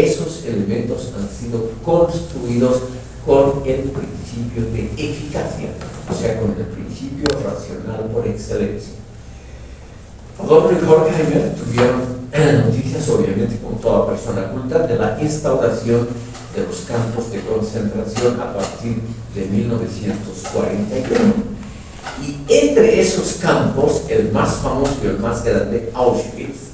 esos elementos han sido construidos con el principio de eficacia, o sea, con el principio racional por excelencia. Adorno y Horkheimer tuvieron noticias, obviamente, como toda persona culta, de la instauración de los campos de concentración a partir de 1941. Y entre esos campos, el más famoso y el más grande, Auschwitz.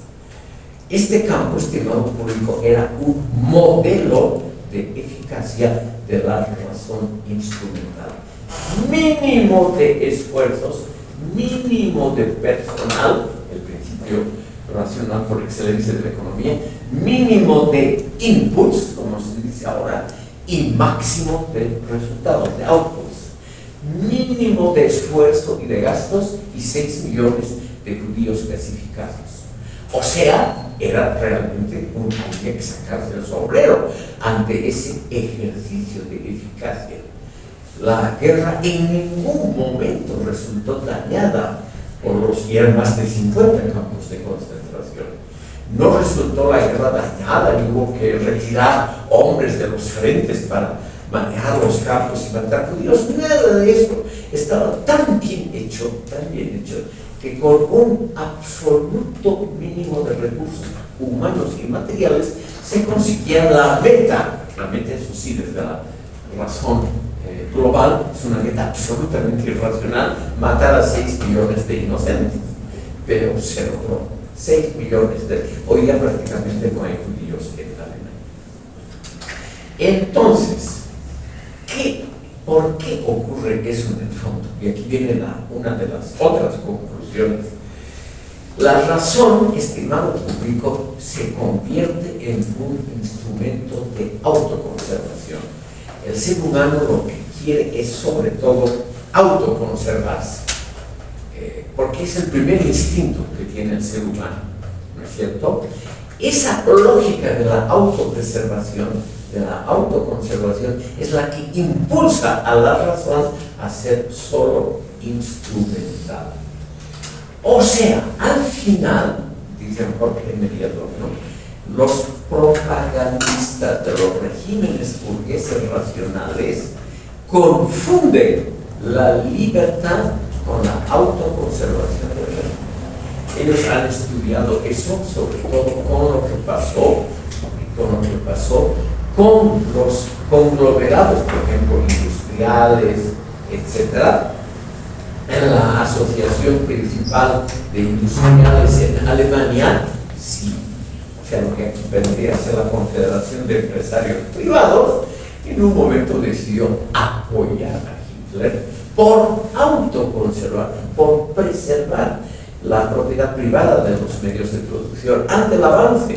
Este campo, estimado público, era un modelo de eficacia de la razón instrumental. Mínimo de esfuerzos, mínimo de personal, el principio racional por excelencia de la economía, mínimo de inputs, como se dice ahora, y máximo de resultados, de outputs. Mínimo de esfuerzo y de gastos y 6 millones de judíos clasificados. O sea, era realmente había que sacarse el sombrero ante ese ejercicio de eficacia. La guerra en ningún momento resultó dañada por los ya más de 50 campos de concentración. No resultó la guerra dañada y hubo que retirar hombres de los frentes para manejar los campos y matar judíos. Nada de eso. Estaba tan bien hecho, que con un absoluto mínimo de recursos humanos y materiales se conseguía la meta, eso sí, desde la razón global, es una meta absolutamente irracional, matar a 6 millones de inocentes, pero se logró. 6 millones hoy ya prácticamente no hay judíos en Alemania. Entonces, ¿por qué ocurre eso en el fondo? Y aquí viene una de las otras conclusiones. La razón, estimado público, se convierte en un instrumento de autoconservación. El ser humano lo que quiere es sobre todo autoconservarse, porque es el primer instinto que tiene el ser humano, ¿no es cierto? Esa lógica de la autopreservación, de la autoconservación, es la que impulsa a la razón a ser solo instrumental. O sea, al final, dice Horkheimer y Adorno, los propagandistas de los regímenes burgueses racionales confunden la libertad con la autoconservación del régimen. Ellos han estudiado eso, sobre todo con lo que pasó con los conglomerados, por ejemplo, industriales, etc. En la Asociación Principal de Industriales en Alemania, sí, o sea, lo que aquí vendría a ser la Confederación de Empresarios Privados, en un momento decidió apoyar a Hitler por autoconservar, por preservar la propiedad privada de los medios de producción ante el avance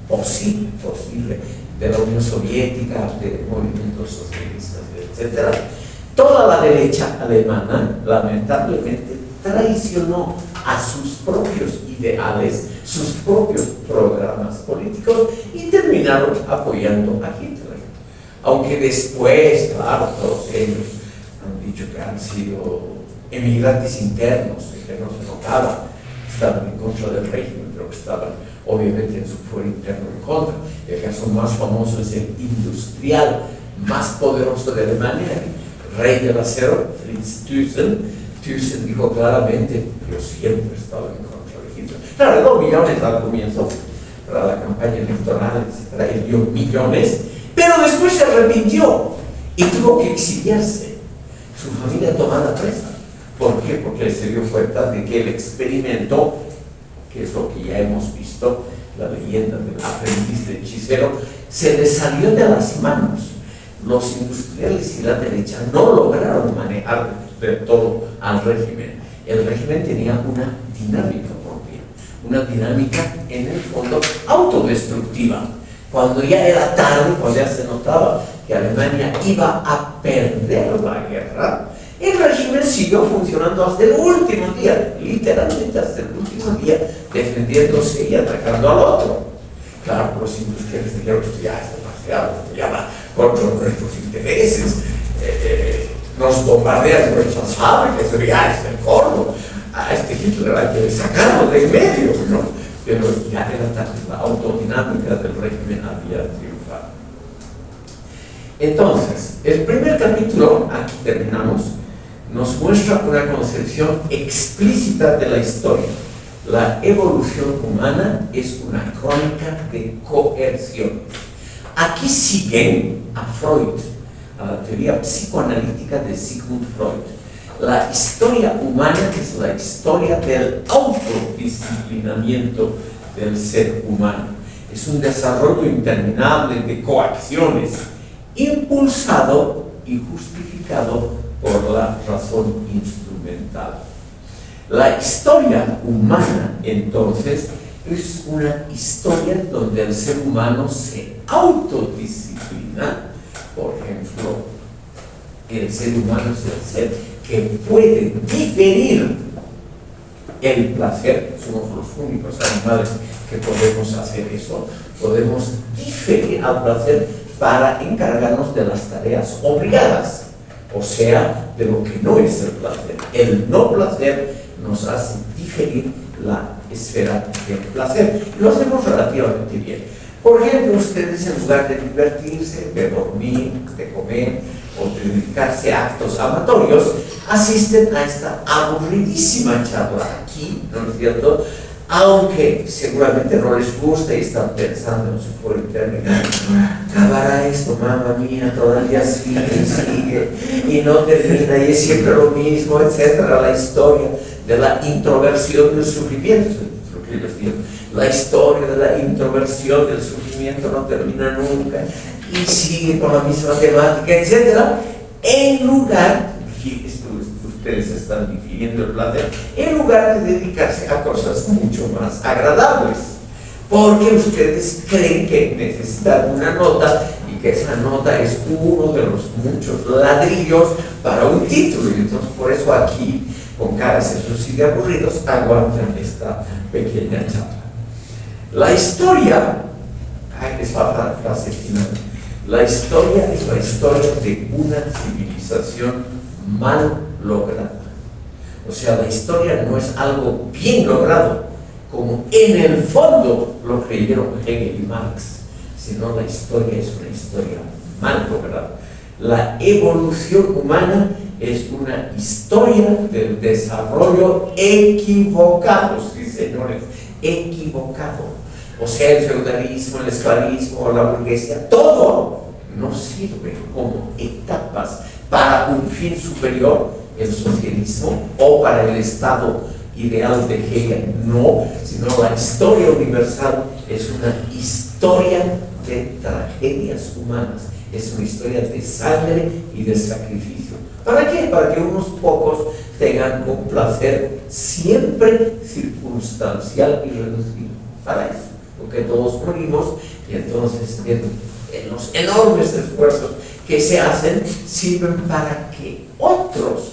posible de la Unión Soviética, de movimientos socialistas, etc. Toda la derecha alemana, lamentablemente, traicionó a sus propios ideales, sus propios programas políticos y terminaron apoyando a Hitler. Aunque después, claro, todos ellos han dicho que han sido emigrantes internos, que no se notaba, estaban en contra del régimen, pero que estaban obviamente en su fuero interno en contra. El caso más famoso es el industrial más poderoso de Alemania, el rey del acero, Fritz Thyssen. Thyssen dijo claramente: yo siempre he estado en contra de Hitler. Claro, dio millones al comienzo para la campaña electoral, etc. Él dio millones, pero después se arrepintió y tuvo que exiliarse. Su familia tomada presa. ¿Por qué? Porque se dio cuenta de que el experimento, que es lo que ya hemos visto, la leyenda del aprendiz de hechicero, se le salió de las manos. Los industriales y la derecha no lograron manejar de todo al régimen. El régimen tenía una dinámica propia, una dinámica en el fondo autodestructiva. Cuando ya era tarde, cuando ya se notaba que Alemania iba a perder la guerra, el régimen siguió funcionando hasta el último día, literalmente hasta el último día, defendiéndose y atacando al otro. Claro, los industriales dijeron: esto ya es demasiado, esto ya va contra nuestros intereses, nos bombardean nuestras fábricas, esto ya es el colmo. A este Hitler hay que sacarlo de en medio, ¿no? Pero ya era tarde, la autodinámica del régimen había triunfado. triunfar. Entonces, el primer capítulo, aquí terminamos, nos muestra una concepción explícita de la historia. La evolución humana es una crónica de coerción. Aquí siguen a Freud, a la teoría psicoanalítica de Sigmund Freud. La historia humana es la historia del autodisciplinamiento del ser humano. Es un desarrollo interminable de coacciones, impulsado y justificado por la razón instrumental. La historia humana, entonces, es una historia donde el ser humano se autodisciplina. Por ejemplo, el ser humano es el ser que puede diferir el placer. Somos los únicos animales que podemos hacer eso. Podemos diferir al placer para encargarnos de las tareas obligadas, o sea, de lo que no es el placer. El no placer nos hace diferir la esfera del placer. Lo hacemos relativamente bien. Por ejemplo, ustedes en lugar de divertirse, de dormir, de comer o de dedicarse a actos amatorios, asisten a esta aburridísima charla aquí, ¿no es cierto? Aunque seguramente no les gusta y están pensando en su foro interminable, acabará esto, mamá mía, todavía sigue y no termina y es siempre lo mismo, etcétera. La historia de la introversión del sufrimiento, es lo que les digo. La historia de la introversión del sufrimiento no termina nunca y sigue con la misma temática, etcétera. En lugar, ustedes están difiriendo el placer, en lugar de dedicarse a cosas mucho más agradables, porque ustedes creen que necesitan una nota y que esa nota es uno de los muchos ladrillos para un título, y entonces por eso aquí, con caras esos y aburridos, aguantan esta pequeña charla. La historia, es la frase final, la historia es la historia de una civilización mal lograda. O sea, la historia no es algo bien logrado, como en el fondo lo creyeron Hegel y Marx, sino la historia es una historia mal lograda. La evolución humana es una historia del desarrollo equivocado, sí señores, equivocado. O sea, el feudalismo, el esclavismo, la burguesía, todo no sirve como etapas para un fin superior, el socialismo, o para el Estado ideal de Hegel, no, sino la historia universal es una historia de tragedias humanas, es una historia de sangre y de sacrificio. ¿Para qué? Para que unos pocos tengan un placer siempre circunstancial y reducido. Para eso, porque todos morimos y entonces en los enormes esfuerzos que se hacen sirven para que otros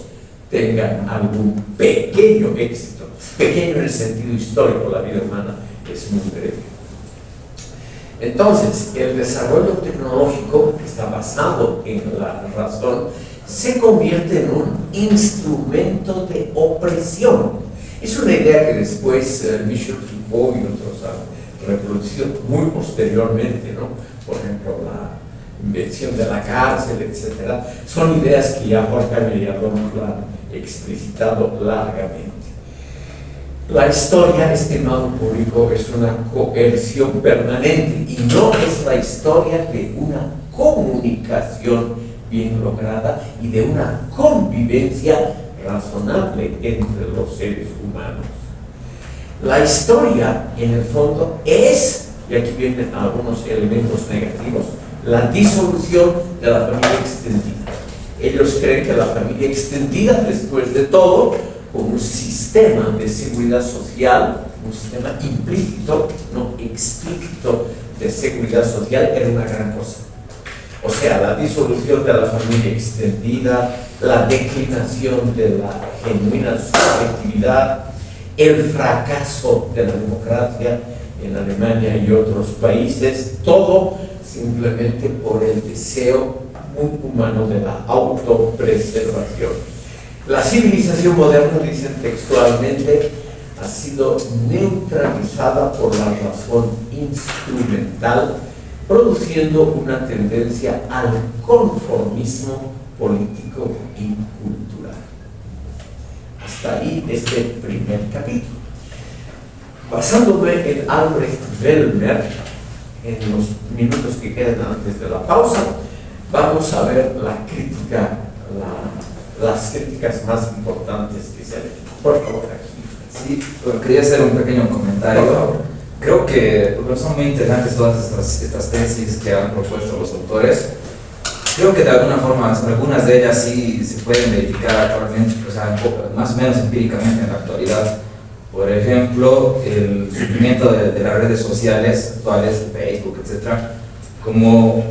tengan algún pequeño éxito, pequeño en el sentido histórico. La vida humana es muy breve. Entonces, el desarrollo tecnológico que está basado en la razón se convierte en un instrumento de opresión. Es una idea que después Michel Foucault y otros han reproducido muy posteriormente, ¿no? Por ejemplo, la invención de la cárcel, etc. Son ideas que ya Horkheimer y Adorno lo han explicitado largamente. La historia, estimado público, es una coerción permanente y no es la historia de una comunicación bien lograda y de una convivencia razonable entre los seres humanos. La historia, en el fondo, es, y aquí vienen algunos elementos negativos, la disolución de la familia extendida. Ellos creen que la familia extendida, después de todo, como un sistema de seguridad social, un sistema implícito, no explícito, de seguridad social, era una gran cosa. O sea, la disolución de la familia extendida, la declinación de la genuina subjetividad, el fracaso de la democracia en Alemania y otros países, todo simplemente por el deseo muy humano de la autopreservación. La civilización moderna, dicen textualmente, ha sido neutralizada por la razón instrumental produciendo una tendencia al conformismo político y cultural. Hasta ahí este primer capítulo. Basándome en Albrecht Bellmer, en los minutos que quedan antes de la pausa, vamos a ver la crítica, las críticas más importantes que se han hecho. Por favor, aquí. Sí, quería hacer un pequeño comentario. Por favor. Creo que son muy interesantes todas estas tesis que han propuesto los autores. Creo que de alguna forma, algunas de ellas sí se pueden verificar actualmente, o sea, más o menos empíricamente en la actualidad. Por ejemplo, el surgimiento de las redes sociales actuales, Facebook, etcétera, como,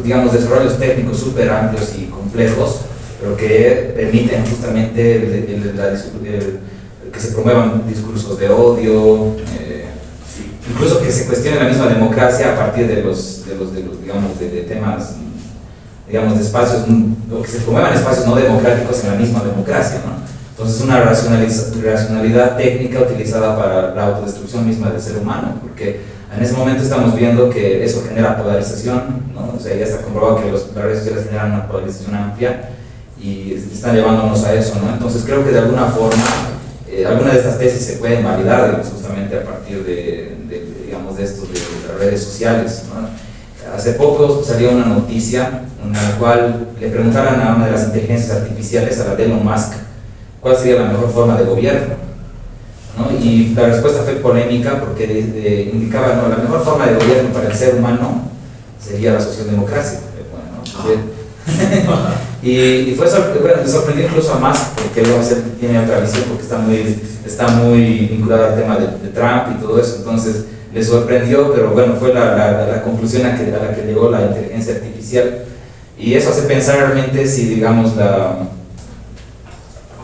digamos, desarrollos técnicos súper amplios y complejos, pero que permiten justamente que se promuevan discursos de odio, incluso que se cuestione la misma democracia a partir de los digamos, de temas, digamos, de espacios, que se promuevan espacios no democráticos en la misma democracia, ¿no? Entonces, una racionalidad técnica utilizada para la autodestrucción misma del ser humano, porque en ese momento estamos viendo que eso genera polarización, ¿no? O sea, ya está comprobado que las redes sociales generan una polarización amplia y están llevándonos a eso, ¿no? Entonces, creo que de alguna forma, algunas de estas tesis se pueden validar, digamos, justamente a partir digamos, de esto de las redes sociales, ¿no? Hace poco salió una noticia en la cual le preguntaran a una de las inteligencias artificiales, a la de Elon Musk, cuál sería la mejor forma de gobierno, ¿no? Y la respuesta fue polémica porque indicaba, no, la mejor forma de gobierno para el ser humano sería la socialdemocracia. Bueno, y fue le sorprendió incluso a Musk, porque él tiene otra visión, porque está muy vinculado al tema de Trump y todo eso. Entonces le sorprendió, pero bueno, fue la conclusión a la que llegó la inteligencia artificial. Y eso hace pensar realmente si, digamos,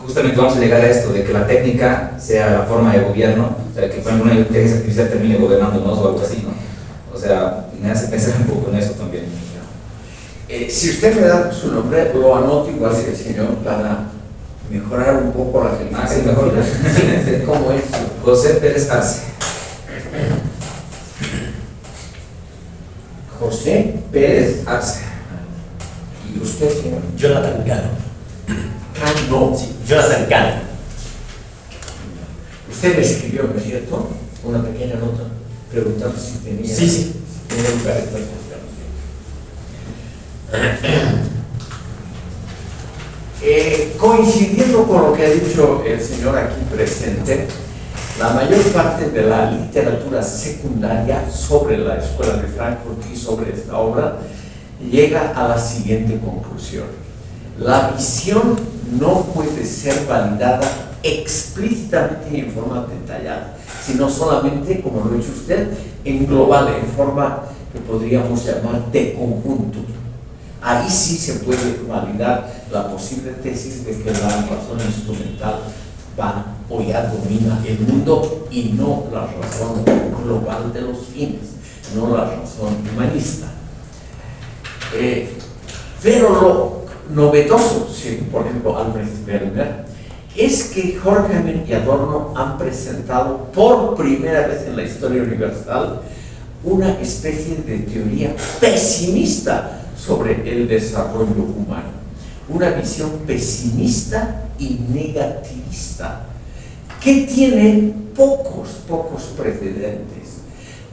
justamente vamos a llegar a esto, de que la técnica sea la forma de gobierno, o sea, que por ejemplo una inteligencia artificial termine gobernándonos o algo así, ¿no? O sea, me hace pensar un poco en eso también. Si usted me da su nombre, lo anoto igual que el señor para mejorar un poco la calificación. Sí, mejor. Sí, ¿cómo es? José Pérez Arce. José Pérez Arce. ¿Y usted, señor? Jonathan Cano. Cano. Sí, Jonathan Cano. Usted me escribió, ¿no es cierto? Una pequeña nota preguntando si tenía. Sí. Tenía un carácter. Coincidiendo con lo que ha dicho el señor aquí presente, la mayor parte de la literatura secundaria sobre la Escuela de Frankfurt y sobre esta obra llega a la siguiente conclusión: la visión no puede ser validada explícitamente y en forma detallada, sino solamente, como lo ha dicho usted, en global, en forma que podríamos llamar de conjunto. Ahí sí se puede validar la posible tesis de que la razón instrumental va o ya domina el mundo y no la razón global de los fines, no la razón humanista. Pero lo novedoso, según por ejemplo Albrecht Bellmer, es que Horkheimer y Adorno han presentado por primera vez en la historia universal una especie de teoría pesimista sobre el desarrollo humano, una visión pesimista y negativista que tiene pocos precedentes.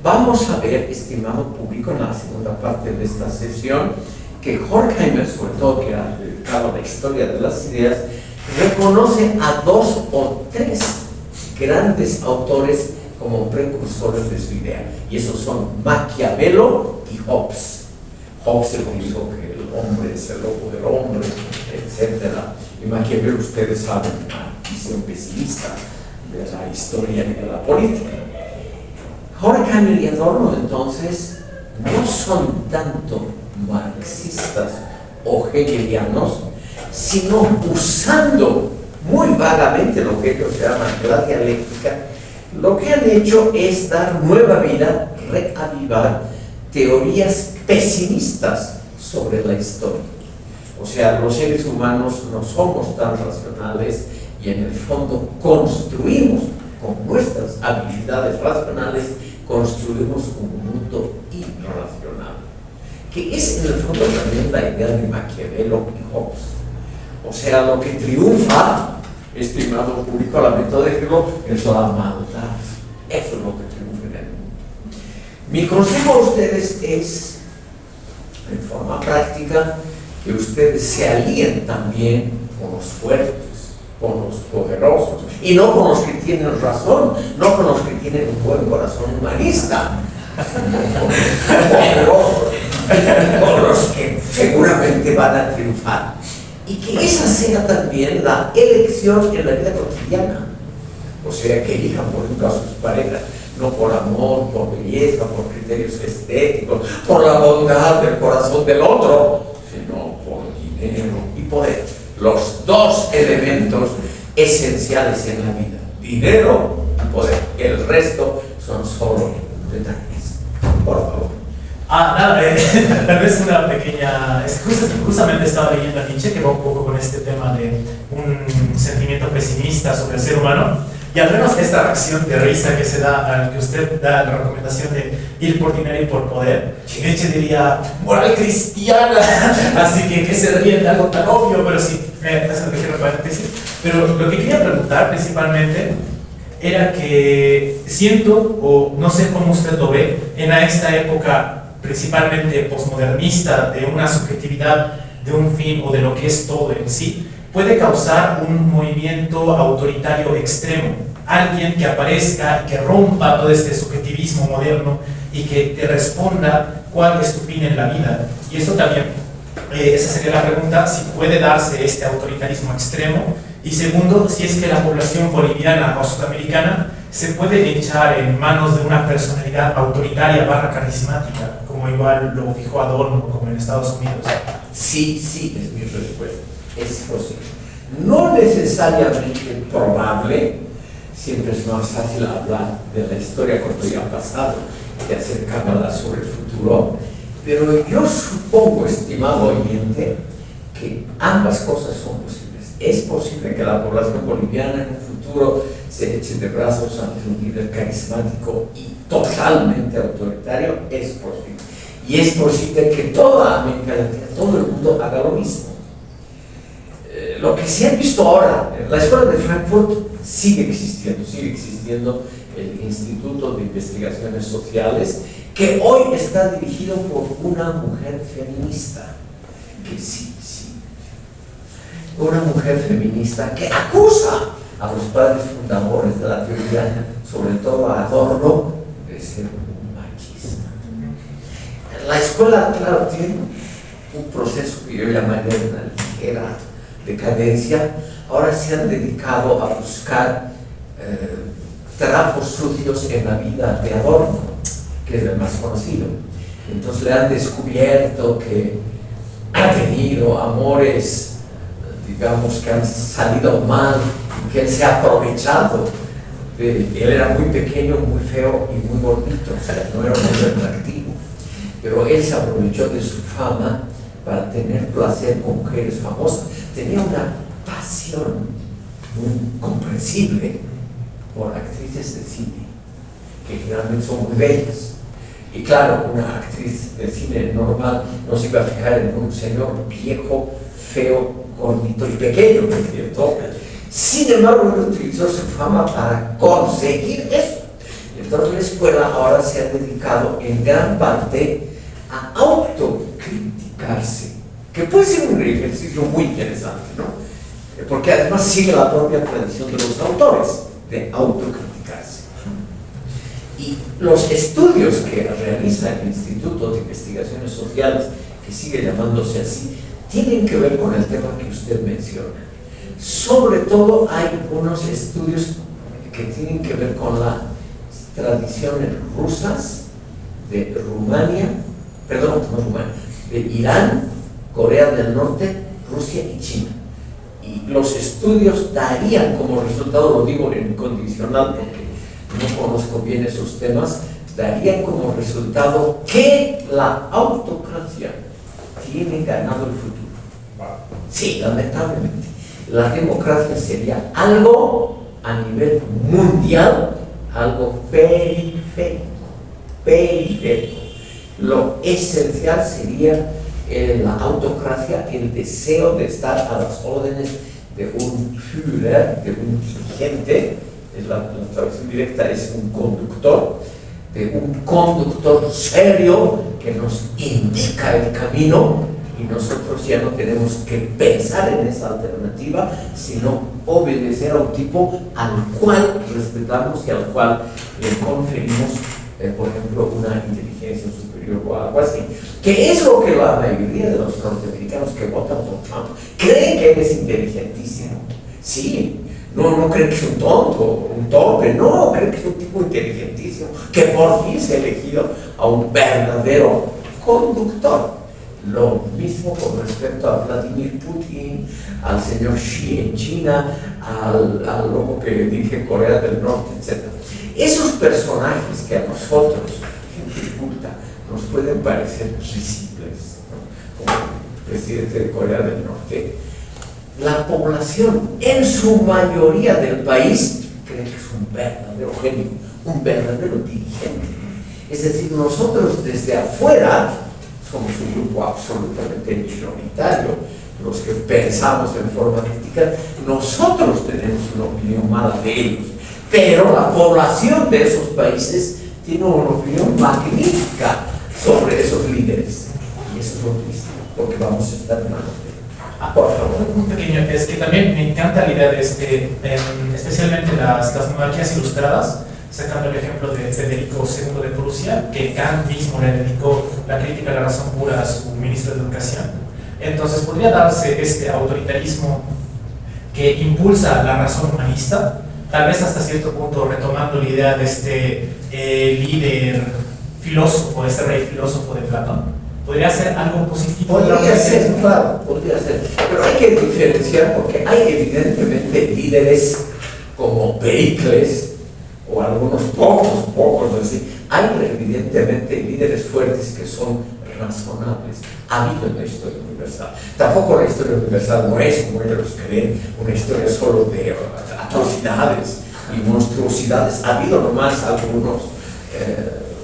Vamos a ver, estimado público, en la segunda parte de esta sesión, que Horkheimer, sobre todo que ha dedicado a la historia de las ideas, reconoce a 2 o 3 grandes autores como precursores de su idea, y esos son Maquiavelo y Hobbes. Hobbes se dijo que el hombre es el lobo del hombre, etc. Y Maquiavelo, ustedes saben, una visión pesimista de la historia y de la política. Horkheimer y Adorno, entonces, no son tanto marxistas o hegelianos, sino usando muy vagamente lo que ellos llaman la dialéctica. Lo que han hecho es dar nueva vida, reavivar teorías pesimistas sobre la historia. O sea, los seres humanos no somos tan racionales y en el fondo construimos con nuestras habilidades racionales construimos un mundo irracional, que es en el fondo también la idea de Maquiavelo y Hobbes. O sea, lo que triunfa, estimado público, lamento decirlo, es la maldad. Eso es lo que triunfa en el mundo. Mi consejo a ustedes es, en forma práctica, que ustedes se alíen también con los fuertes, con los poderosos, y no con los que tienen razón, no con los que tienen un buen corazón humanista, con los que seguramente van a triunfar. Y que esa sea también la elección en la vida cotidiana. O sea, que elijan, por ejemplo, a sus parejas, no por amor, por belleza, por criterios estéticos, por la bondad del corazón del otro, sino por dinero y poder. Los dos elementos esenciales en la vida: dinero y poder. El resto son solo detalles. Por favor. Nada, tal vez una pequeña excusa. Justamente estaba leyendo a Nietzsche, que va un poco con este tema de un sentimiento pesimista sobre el ser humano, y al menos esta reacción de risa que se da al que usted da la recomendación de ir por dinero y por poder, Nietzsche diría moral cristiana, así que se ríen de algo tan obvio, pero sí, es un pequeño paréntesis. Pero lo que quería preguntar principalmente era que siento, o no sé cómo usted lo ve, en esta época principalmente posmodernista, de una subjetividad, de un fin o de lo que es todo en sí, puede causar un movimiento autoritario extremo. Alguien que aparezca y que rompa todo este subjetivismo moderno y que te responda cuál es tu fin en la vida. Y eso también, esa sería la pregunta, si puede darse este autoritarismo extremo. Y segundo, si es que la población boliviana o sudamericana se puede echar en manos de una personalidad autoritaria / carismática, como igual lo fijó Adorno, como en Estados Unidos. Sí, es mi respuesta. Es posible. No necesariamente probable, siempre es más fácil hablar de la historia cuando ya ha pasado y acercarla sobre el futuro, pero yo supongo, estimado oyente, que ambas cosas son posibles. Es posible que la población boliviana en un futuro se eche de brazos ante un líder carismático y totalmente autoritario. Es posible. Y es posible que toda América Latina, todo el mundo haga lo mismo. Lo que se ha visto ahora, la Escuela de Frankfurt sigue existiendo el Instituto de Investigaciones Sociales, que hoy está dirigido por una mujer feminista, que una mujer feminista que acusa a los padres fundadores de la teoría, sobre todo a Adorno, de ser un machista. La escuela, claro, tiene un proceso que yo llamaría una ligera decadencia. Ahora se han dedicado a buscar trapos sucios en la vida de Adorno, que es el más conocido. Entonces le han descubierto que ha tenido amores, digamos, que han salido mal, que él se ha aprovechado. Él era muy pequeño, muy feo y muy gordito, o sea, no era muy atractivo, pero él se aprovechó de su fama para tener placer con mujeres famosas. Tenía una pasión muy comprensible por actrices de cine, que generalmente son muy bellas. Y claro, una actriz de cine normal no se iba a fijar en un señor viejo, feo, gordito y pequeño, ¿no es cierto? Sin embargo, él utilizó su fama para conseguir eso. Entonces la escuela ahora se ha dedicado en gran parte a autocriticarse, que puede ser un ejercicio muy interesante, ¿no? Porque además sigue la propia tradición de los autores de autocriticarse. Y los estudios que realiza el Instituto de Investigaciones Sociales, que sigue llamándose así, tienen que ver con el tema que usted menciona. Sobre todo hay unos estudios que tienen que ver con las tradiciones rusas de de Irán, Corea del Norte, Rusia y China. Y los estudios darían como resultado, lo digo en condicional porque no conozco bien esos temas, darían como resultado que la autocracia tiene ganado el futuro. Sí, lamentablemente. La democracia sería algo a nivel mundial, algo periférico. periférico. Lo esencial sería la autocracia, el deseo de estar a las órdenes de un Führer, de un dirigente, la traducción directa es un conductor, de un conductor serio que nos indica el camino, y nosotros ya no tenemos que pensar en esa alternativa, sino obedecer a un tipo al cual respetamos y al cual le conferimos, por ejemplo, una inteligencia superior o algo así, que es lo que la mayoría de los norteamericanos que votan por Trump creen que él es inteligentísimo. Sí, no creen que es un tonto, un torpe, no, creen que es un tipo inteligentísimo, que por fin se ha elegido a un verdadero conductor. Lo mismo con respecto a Vladimir Putin, al señor Xi en China, al loco que dirige Corea del Norte, etc. Esos personajes que a nosotros, gente culta, nos pueden parecer risibles, ¿no? Como el presidente de Corea del Norte, la población en su mayoría del país cree que es un verdadero genio, un verdadero dirigente. Es decir, nosotros desde afuera somos un grupo absolutamente minoritario, los que pensamos en forma crítica, nosotros tenemos una opinión mala de ellos, pero la población de esos países tiene una opinión magnífica sobre esos líderes, y eso es lo triste, lo que vamos a estar en por favor. Un pequeño, es que también me encanta la idea de especialmente las monarquías ilustradas, sacando el ejemplo de Federico II de Prusia, que Kant mismo le dedicó la crítica a la razón pura a su ministro de Educación. Entonces podría darse este autoritarismo que impulsa la razón humanista, tal vez hasta cierto punto retomando la idea de este líder filósofo, este rey filósofo de Platón. ¿Podría ser algo positivo? Podría ser, claro, podría ser. Pero hay que diferenciar porque hay evidentemente líderes como Pericles o algunos pocos así. Hay evidentemente líderes fuertes que son razonables. Ha habido en la historia universal. Tampoco la historia universal no es, como ellos creen, una historia solo de atrocidades y monstruosidades. Ha habido nomás algunos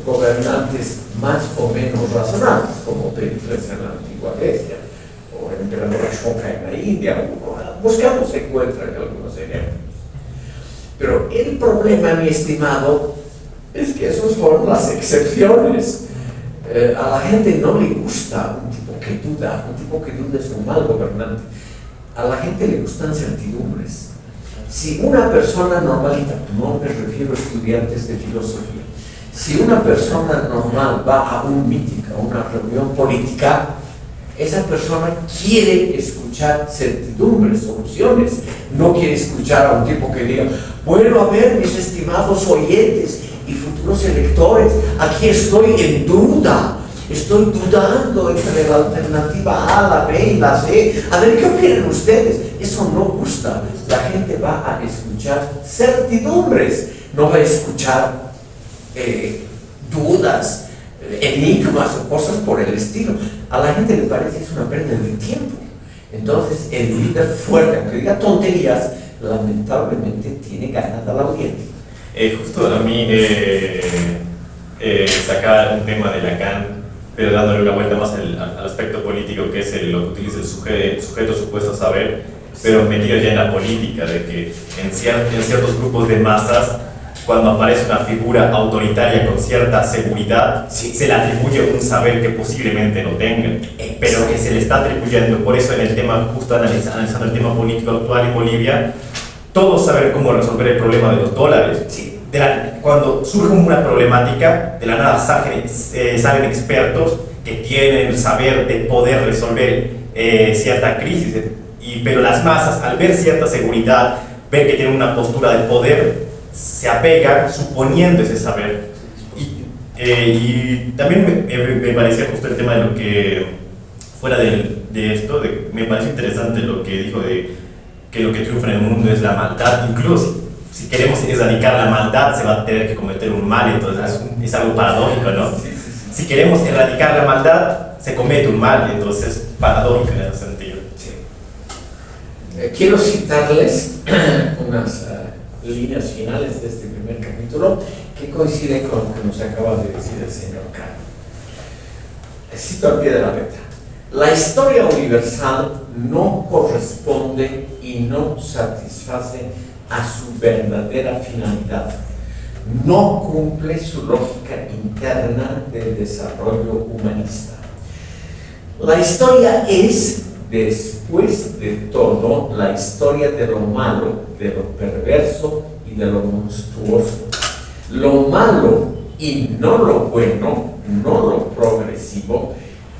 gobernantes más o menos razonables, como Pericles en la antigua Grecia, o el emperador Ashoka en la India. Buscamos, se encuentran algunos ejemplos. Pero el problema, mi estimado, es que esos fueron las excepciones. A la gente no le gusta un tipo que duda es un mal gobernante. A la gente le gustan certidumbres. Si una persona normalita, no me refiero a estudiantes de filosofía, si una persona normal va a un meeting, a una reunión política, esa persona quiere escuchar certidumbres, soluciones. No quiere escuchar a un tipo que diga, bueno, a ver, mis estimados oyentes y futuros electores, aquí estoy en duda. Estoy dudando entre la alternativa A, la B y la C. A ver, ¿qué opinan ustedes? Eso no gusta. La gente va a escuchar certidumbres, no va a escuchar dudas, enigmas o cosas por el estilo. A la gente le parece que es una pérdida de tiempo. Entonces, el líder fuerte, aunque diga tonterías, lamentablemente tiene ganada la audiencia. Justo a mí sacar un tema de Lacan, pero dándole una vuelta más al aspecto político, que es lo que utiliza el sujeto supuesto saber, pero metido ya en la política, de que en ciertos grupos de masas, cuando aparece una figura autoritaria con cierta seguridad, se le atribuye un saber que posiblemente no tenga, pero que se le está atribuyendo. Por eso en el tema, justo analizando el tema político actual en Bolivia, todos saben cómo resolver el problema de los dólares. Cuando surge una problemática, de la nada salen expertos que tienen el saber de poder resolver cierta crisis, pero las masas, al ver cierta seguridad, ver que tienen una postura de poder, se apegan suponiendo ese saber. Y también me parecía justo el tema de lo que, fuera de esto, me pareció interesante lo que dijo de que lo que triunfa en el mundo es la maldad. Incluso si queremos erradicar la maldad, se va a tener que cometer un mal, entonces es algo paradójico, ¿no? Si queremos erradicar la maldad, se comete un mal, entonces es paradójico en ese sentido. Quiero citarles unas líneas finales de este primer capítulo, que coincide con lo que nos acaba de decir el señor Kahn. Cito al pie de la letra. La historia universal no corresponde y no satisface a su verdadera finalidad. No cumple su lógica interna del desarrollo humanista. La historia es, después de todo, la historia de lo malo, de lo perverso y de lo monstruoso. Lo malo y no lo bueno, no lo progresivo,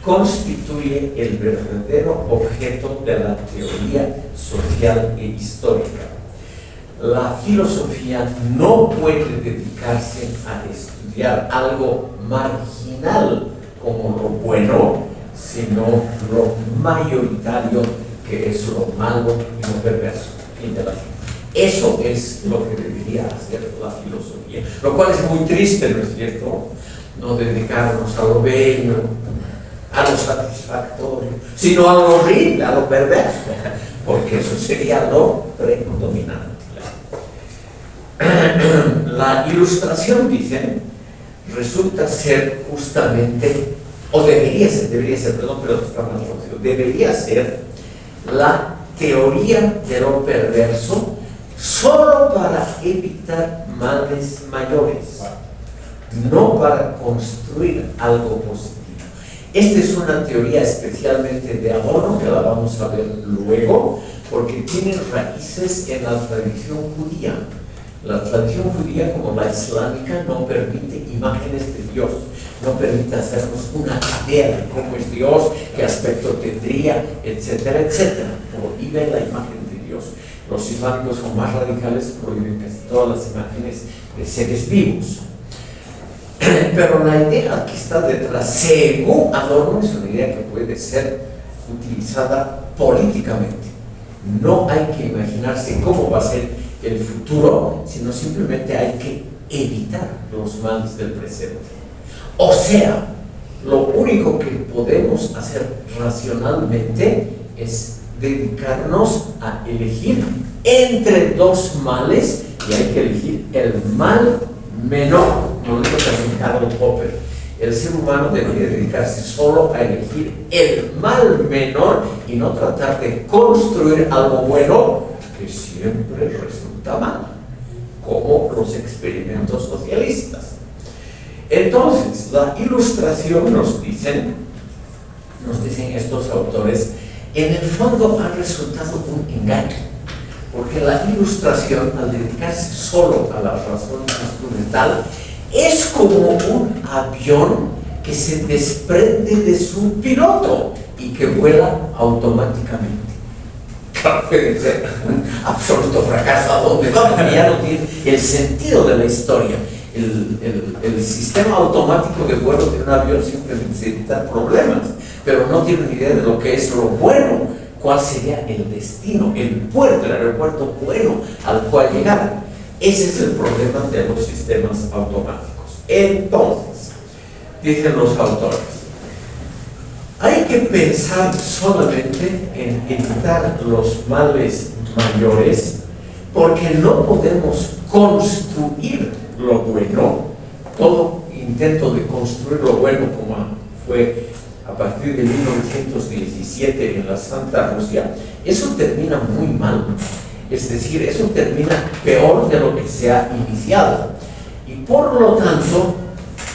constituye el verdadero objeto de la teoría social e histórica. La filosofía no puede dedicarse a estudiar algo marginal como lo bueno, sino lo mayoritario, que es lo malo y lo perverso. Fin de la cita. Eso es lo que debería hacer la filosofía, lo cual es muy triste, ¿no es cierto? No dedicarnos a lo bello, a lo satisfactorio, sino a lo horrible, a lo perverso, porque eso sería lo predominante. La ilustración, dicen, resulta ser justamente, o debería ser, debería ser la teoría de lo perverso solo para evitar males mayores, no para construir algo positivo. Esta es una teoría especialmente de Adorno, que la vamos a ver luego, porque tiene raíces en la tradición judía. La tradición judía, como la islámica, no permite imágenes de Dios, no permite hacernos una idea de cómo es Dios, qué aspecto tendría, etcétera, etcétera. Prohíbe la imagen de Dios. Los islámicos son más radicales, prohíben casi todas las imágenes de seres vivos. Pero la idea que está detrás, según Adorno, es una idea que puede ser utilizada políticamente. No hay que imaginarse cómo va a ser el futuro, sino simplemente hay que evitar los males del presente. O sea, lo único que podemos hacer racionalmente es dedicarnos a elegir entre dos males, y hay que elegir el mal menor. No lo dijo también Karl Popper. El ser humano debería dedicarse solo a elegir el mal menor y no tratar de construir algo bueno que siempre resulta mal, como los experimentos socialistas. Entonces, la ilustración, nos dicen estos autores, en el fondo ha resultado un engaño, porque la ilustración, al dedicarse solo a la razón instrumental, es como un avión que se desprende de su piloto y que vuela automáticamente. Puede ser un absoluto fracaso a donde va, porque ya no tiene el sentido de la historia. El sistema automático de vuelo de un avión simplemente se evita problemas, pero no tiene ni idea de lo que es lo bueno, cuál sería el destino, el puerto, el aeropuerto bueno al cual llegar. Ese es el problema de los sistemas automáticos. Entonces, dicen los autores, hay que pensar solamente en evitar los males mayores, porque no podemos construir lo bueno. Todo intento de construir lo bueno, como fue a partir de 1917 en la Santa Rusia, eso termina muy mal. Es decir, eso termina peor de lo que se ha iniciado. Y por lo tanto,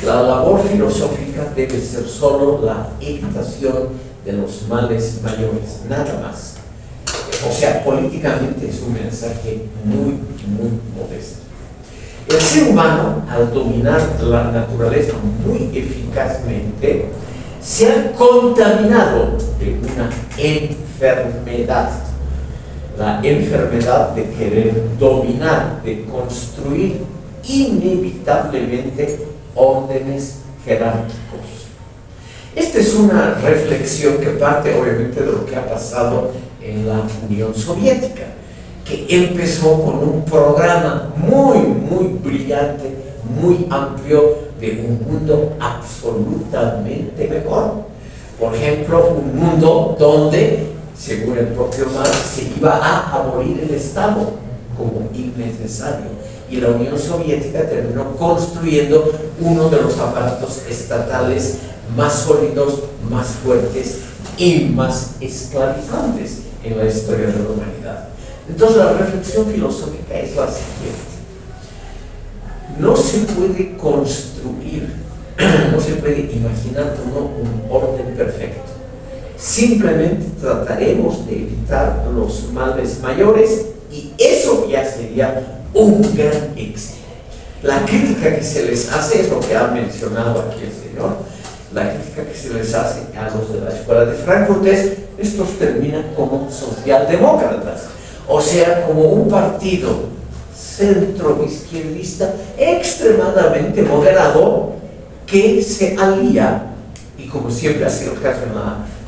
la labor filosófica debe ser solo la evitación de los males mayores, nada más. O sea, políticamente es un mensaje muy, muy modesto. El ser humano, al dominar la naturaleza muy eficazmente, se ha contaminado de una enfermedad. La enfermedad de querer dominar, de construir inevitablemente órdenes jerárquicos. Esta es una reflexión que parte obviamente de lo que ha pasado en la Unión Soviética, que empezó con un programa muy, muy brillante, muy amplio, de un mundo absolutamente mejor. Por ejemplo, un mundo donde, según el propio Marx, se iba a abolir el Estado como innecesario, y la Unión Soviética terminó construyendo uno de los aparatos estatales más sólidos, más fuertes y más esclavizantes en la historia de la humanidad. Entonces la reflexión filosófica es la siguiente: no se puede construir, no se puede imaginar uno un orden perfecto. Simplemente trataremos de evitar los males mayores y eso ya sería un gran éxito. La crítica que se les hace es lo que ha mencionado aquí el señor. La crítica que se les hace a los de la Escuela de Frankfurt es: estos terminan como socialdemócratas, o sea, como un partido centro-izquierdista extremadamente moderado que se alía, y como siempre ha sido el caso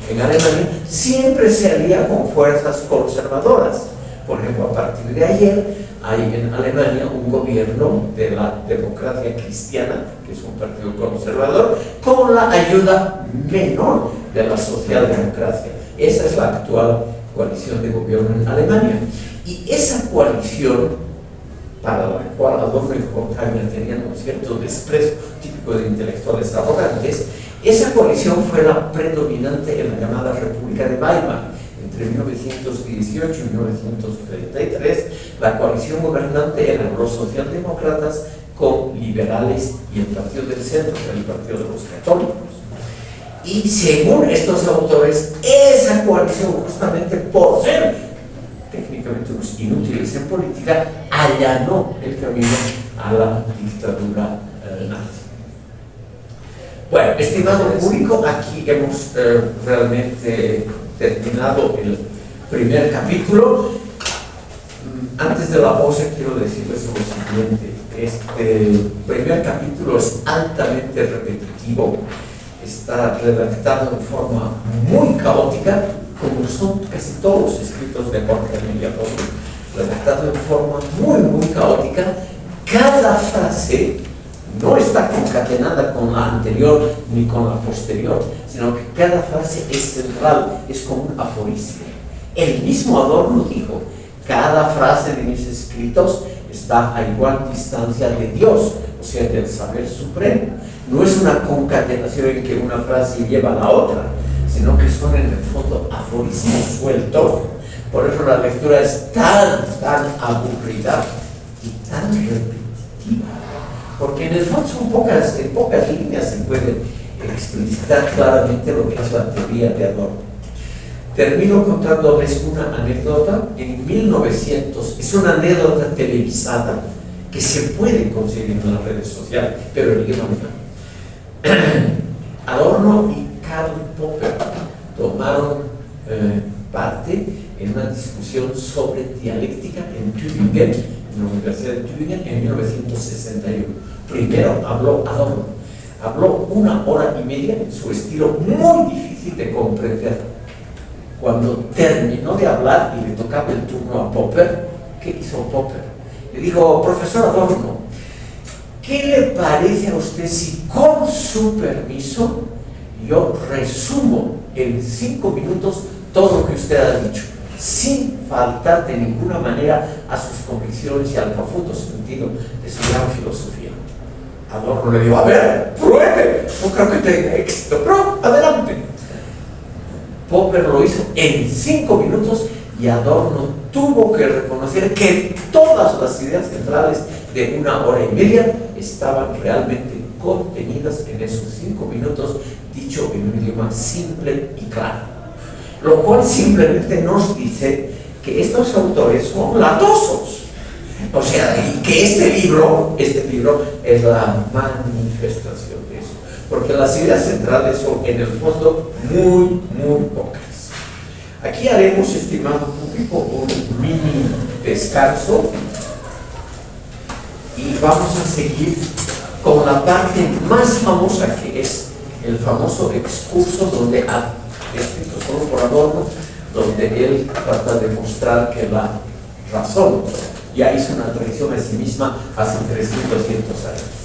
en Alemania, siempre se alía con fuerzas conservadoras. Por ejemplo, a partir de ayer hay en Alemania un gobierno de la democracia cristiana, que es un partido conservador, con la ayuda menor de la socialdemocracia. Esa es la actual coalición de gobierno en Alemania. Y esa coalición, para la cual Adorno y Horkheimer tenían un cierto desprecio típico de intelectuales arrogantes, esa coalición fue la predominante en la llamada República de Weimar. Entre 1918 y 1933, la coalición gobernante eran los socialdemócratas con liberales y el Partido del Centro, el Partido de los Católicos. Y según estos autores, esa coalición, justamente por ser técnicamente unos inútiles en política, allanó el camino a la dictadura nazi. Bueno, estimado público, aquí hemos realmente terminado el primer capítulo. Antes de la pausa quiero decirles lo siguiente: este primer capítulo es altamente repetitivo, está redactado en forma muy caótica, como son casi todos los escritos de Horkheimer y Adorno, redactado en forma muy caótica. Cada frase no está concatenada con la anterior ni con la posterior, sino que cada frase es central, es como un aforismo. El mismo Adorno dijo: cada frase de mis escritos está a igual distancia de Dios, o sea, del saber supremo. No es una concatenación en que una frase lleva a la otra, sino que son en el fondo aforismos sueltos. Por eso la lectura es tan aburrida y tan repetitiva, porque en el fondo en pocas líneas se puede explicitar claramente lo que es la teoría de Adorno. Termino contándoles una anécdota. En 1900, es una anécdota televisada que se puede conseguir en las redes sociales, pero en idioma alemán. Adorno y Karl Popper tomaron parte en una discusión sobre dialéctica en Tübingen, en la Universidad de Tübingen, en 1961. Primero habló Adorno, habló 1 hora y media en su estilo muy difícil de comprender. Cuando terminó de hablar y le tocaba el turno a Popper, ¿qué hizo Popper? Le dijo: profesor Adorno, ¿qué le parece a usted si con su permiso yo resumo en 5 minutos todo lo que usted ha dicho, sin faltar de ninguna manera a sus convicciones y al profundo sentido de su gran filosofía? Adorno le dijo: a ver, pruebe, no creo que tenga éxito, pero adelante. Popper lo hizo en 5 minutos y Adorno tuvo que reconocer que todas las ideas centrales de 1 hora y media estaban realmente contenidas en esos 5 minutos, dicho en un idioma simple y claro. Lo cual simplemente nos dice que estos autores son latosos. O sea, y que este libro es la manifestación de eso. Porque las ideas centrales son en el fondo muy pocas. Aquí haremos, estimado público, un mini descanso y vamos a seguir con la parte más famosa, que es el famoso excurso donde escrito solo por Adorno, donde él trata de mostrar que la razón ya hizo una traición a sí misma hace 3.200 años.